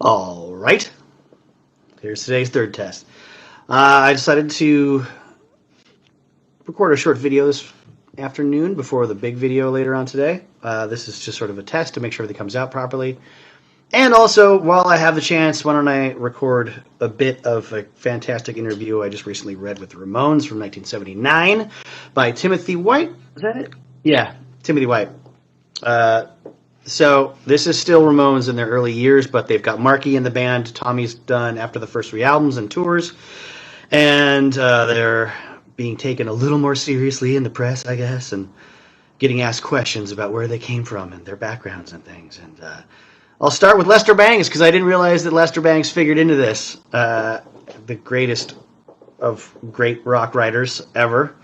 All right. Here's today's third test. I decided to record a short video this afternoon before the big video later on today. This is just sort of a test to make sure everything comes out properly. And also, while I have the chance, why don't I record a bit of a fantastic interview I just recently read with the Ramones from 1979 by Timothy White. Is that it? Yeah, Timothy White. So this is still Ramones in their early years, but they've got Marky in the band. Tommy's done after the first 3 albums and tours. And they're being taken a little more seriously in the press, I guess, and getting asked questions about where they came from and their backgrounds and things. And I'll start with Lester Bangs, because I didn't realize that Lester Bangs figured into this. The greatest of great rock writers ever.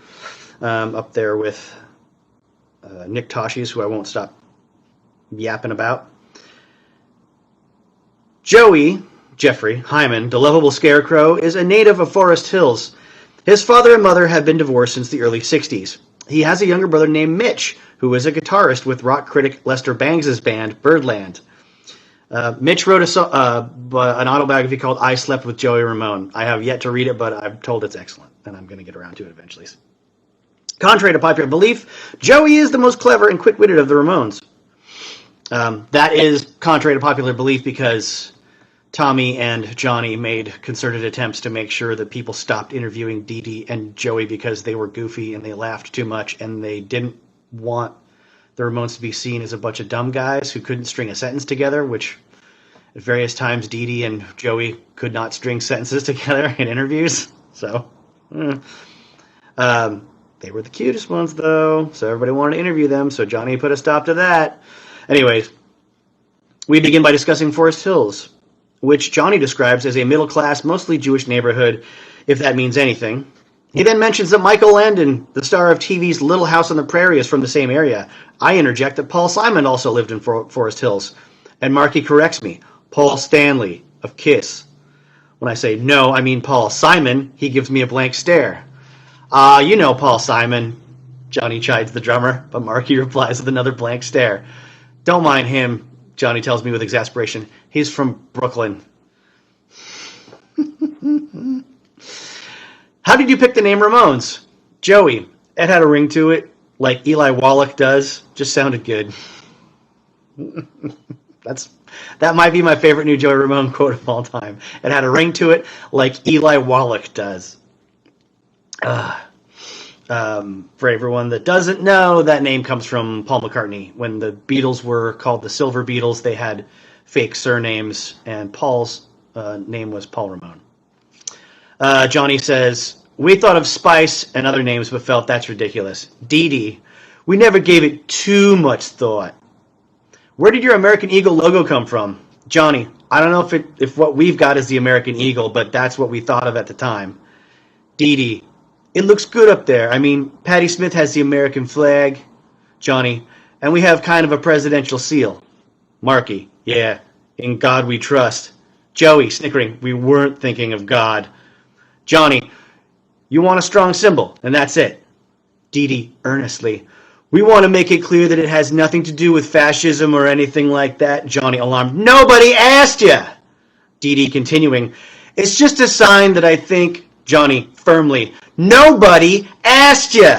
Up there with Nick Tosches, who I won't stop yapping about. Jeffrey Hyman, the lovable scarecrow, is a native of Forest Hills. His father and mother have been divorced since the early 60s. He has a younger brother named Mitch, who is a guitarist with rock critic Lester Bangs' band, Birdland. Mitch wrote an autobiography called I Slept with Joey Ramone. I have yet to read it, but I'm told it's excellent, and I'm going to get around to it eventually. Contrary to popular belief, Joey is the most clever and quick-witted of the Ramones. That is contrary to popular belief because Tommy and Johnny made concerted attempts to make sure that people stopped interviewing Dee Dee and Joey because they were goofy and they laughed too much, and they didn't want the Ramones to be seen as a bunch of dumb guys who couldn't string a sentence together, which at various times Dee Dee and Joey could not string sentences together in interviews. So, they were the cutest ones, though, so everybody wanted to interview them, so Johnny put a stop to that. Anyways, we begin by discussing Forest Hills, which Johnny describes as a middle-class, mostly Jewish neighborhood, if that means anything. He then mentions that Michael Landon, the star of TV's Little House on the Prairie, is from the same area. I interject that Paul Simon also lived in Forest Hills, and Marky corrects me, Paul Stanley of Kiss. When I say, no, I mean Paul Simon, he gives me a blank stare. You know Paul Simon, Johnny chides the drummer, but Marky replies with another blank stare. Don't mind him, Johnny tells me with exasperation. He's from Brooklyn. How did you pick the name Ramones? Joey. It had a ring to it, like Eli Wallach does. Just sounded good. That might be my favorite new Joey Ramone quote of all time. It had a ring to it, like Eli Wallach does. For everyone that doesn't know, that name comes from Paul McCartney. When the Beatles were called the Silver Beatles, they had fake surnames, and Paul's name was Paul Ramone. Johnny says, we thought of Spice and other names, but felt that's ridiculous. Dee Dee, we never gave it too much thought. Where did your American Eagle logo come from? Johnny, I don't know if what we've got is the American Eagle, but that's what we thought of at the time. Dee Dee, it looks good up there. I mean, Patti Smith has the American flag. Johnny, and we have kind of a presidential seal. Marky, yeah, in God we trust. Joey, snickering, we weren't thinking of God. Johnny, you want a strong symbol, and that's it. Dee Dee, earnestly, we want to make it clear that it has nothing to do with fascism or anything like that. Johnny, alarmed, nobody asked you. Dee Dee, continuing, it's just a sign that I think. Johnny, firmly, nobody asked you.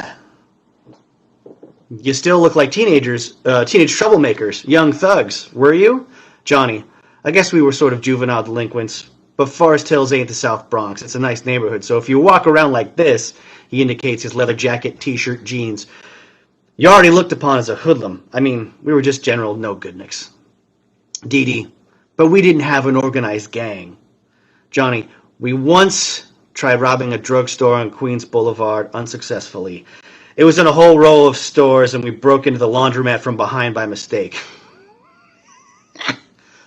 You still look like teenage troublemakers, young thugs, were you? Johnny, I guess we were sort of juvenile delinquents, but Forest Hills ain't the South Bronx. It's a nice neighborhood, so if you walk around like this, he indicates his leather jacket, t-shirt, jeans, you're already looked upon as a hoodlum. I mean, we were just general no-goodniks. Dee Dee, but we didn't have an organized gang. Johnny, we once tried robbing a drugstore on Queens Boulevard unsuccessfully. It was in a whole row of stores, and we broke into the laundromat from behind by mistake.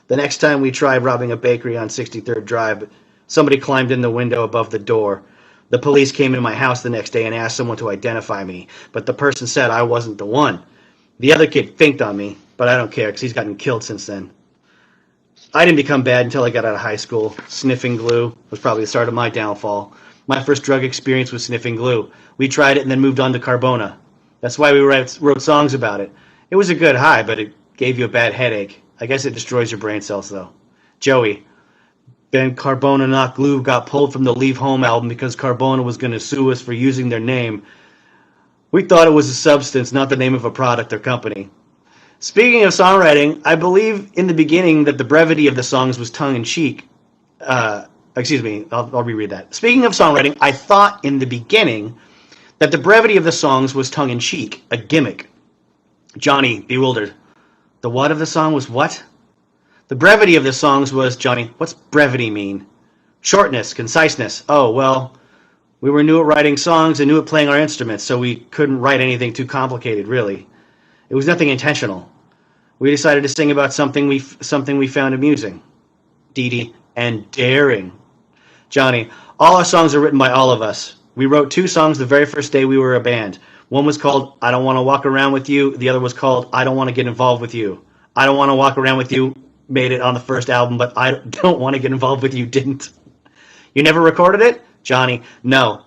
The next time we tried robbing a bakery on 63rd Drive, somebody climbed in the window above the door. The police came into my house the next day and asked someone to identify me, but the person said I wasn't the one. The other kid finked on me, but I don't care because he's gotten killed since then. I didn't become bad until I got out of high school. Sniffing glue was probably the start of my downfall. My first drug experience was sniffing glue. We tried it and then moved on to Carbona. That's why we wrote songs about it. It was a good high, but it gave you a bad headache. I guess it destroys your brain cells, though. Joey, Ben Carbona Not Glue got pulled from the Leave Home album because Carbona was going to sue us for using their name. We thought it was a substance, not the name of a product or company. Speaking of songwriting, I believe in the beginning that the brevity of the songs was tongue-in-cheek. Excuse me, I'll reread that. Speaking of songwriting, I thought in the beginning that the brevity of the songs was tongue-in-cheek, a gimmick. Johnny, bewildered. The what of the song was what? The brevity of the songs was, Johnny, what's brevity mean? Shortness, conciseness. Oh, well, we were new at writing songs and new at playing our instruments, so we couldn't write anything too complicated, really. It was nothing intentional. We decided to sing about something we found amusing. Dee Dee, and daring. Johnny, all our songs are written by all of us. We wrote 2 songs the very first day we were a band. One was called I Don't Want to Walk Around With You. The other was called I Don't Want to Get Involved With You. I Don't Want to Walk Around With You made it on the first album, but I Don't Want to Get Involved With You didn't. You never recorded it? Johnny, no.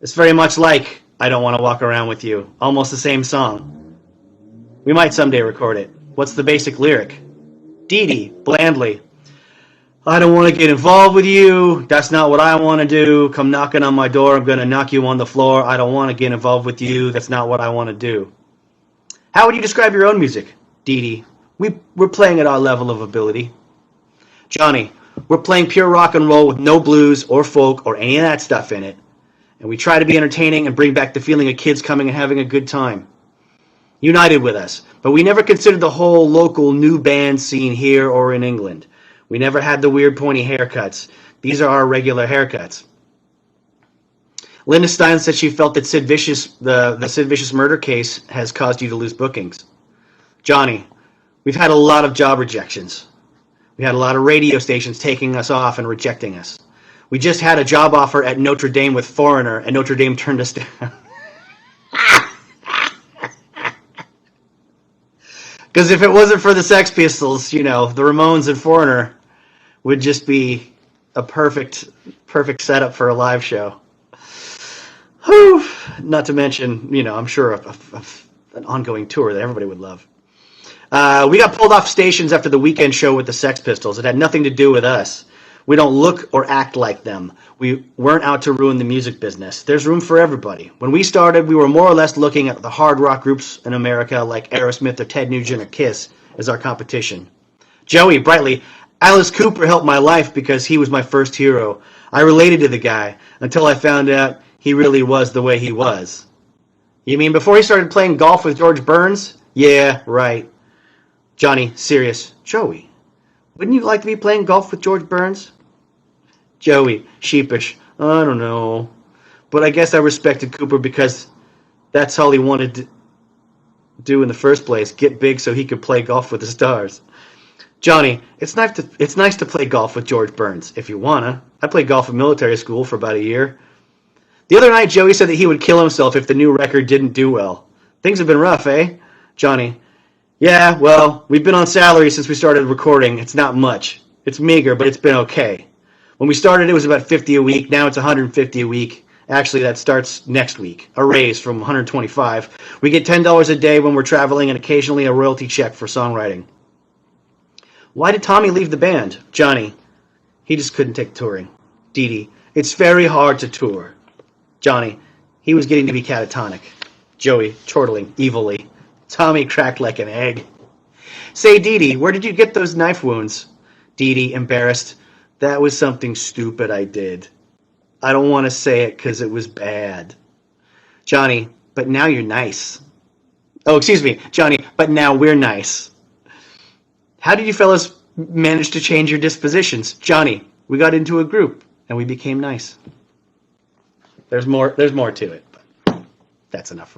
It's very much like I Don't Want to Walk Around With You. Almost the same song. We might someday record it. What's the basic lyric? Dee Dee, blandly. I don't want to get involved with you. That's not what I want to do. Come knocking on my door. I'm going to knock you on the floor. I don't want to get involved with you. That's not what I want to do. How would you describe your own music? Dee Dee, we're playing at our level of ability. Johnny, we're playing pure rock and roll with no blues or folk or any of that stuff in it. And we try to be entertaining and bring back the feeling of kids coming and having a good time. United with us, but we never considered the whole local new band scene here or in England. We never had the weird pointy haircuts. These are our regular haircuts. Linda Stein said she felt that Sid Vicious, the Sid Vicious murder case has caused you to lose bookings. Johnny, we've had a lot of job rejections. We had a lot of radio stations taking us off and rejecting us. We just had a job offer at Notre Dame with Foreigner, and Notre Dame turned us down. Because if it wasn't for the Sex Pistols, the Ramones and Foreigner would just be a perfect setup for a live show. Whew. Not to mention, I'm sure an ongoing tour that everybody would love. We got pulled off stations after the weekend show with the Sex Pistols. It had nothing to do with us. We don't look or act like them. We weren't out to ruin the music business. There's room for everybody. When we started, we were more or less looking at the hard rock groups in America like Aerosmith or Ted Nugent or Kiss as our competition. Joey, brightly, Alice Cooper helped my life because he was my first hero. I related to the guy until I found out he really was the way he was. You mean before he started playing golf with George Burns? Yeah, right. Johnny, serious. Joey, wouldn't you like to be playing golf with George Burns? Joey, sheepish. I don't know. But I guess I respected Cooper because that's all he wanted to do in the first place, get big so he could play golf with the stars. Johnny, it's nice to play golf with George Burns, if you wanna. I played golf at military school for about a year. The other night, Joey said that he would kill himself if the new record didn't do well. Things have been rough, eh? Johnny, yeah, well, we've been on salary since we started recording. It's not much. It's meager, but it's been okay. When we started, it was about $50 a week. Now it's $150 a week. Actually, that starts next week. A raise from $125. We get $10 a day when we're traveling and occasionally a royalty check for songwriting. Why did Tommy leave the band? Johnny, he just couldn't take touring. Dee Dee, it's very hard to tour. Johnny, he was getting to be catatonic. Joey, chortling evilly. Tommy cracked like an egg. Say, Dee Dee, where did you get those knife wounds? Dee Dee, embarrassed. That was something stupid I did. I don't want to say it because it was bad. Johnny, but now you're nice. Oh, excuse me, Johnny, but now we're nice. How did you fellas manage to change your dispositions? Johnny, we got into a group and we became nice. There's more to it, but that's enough for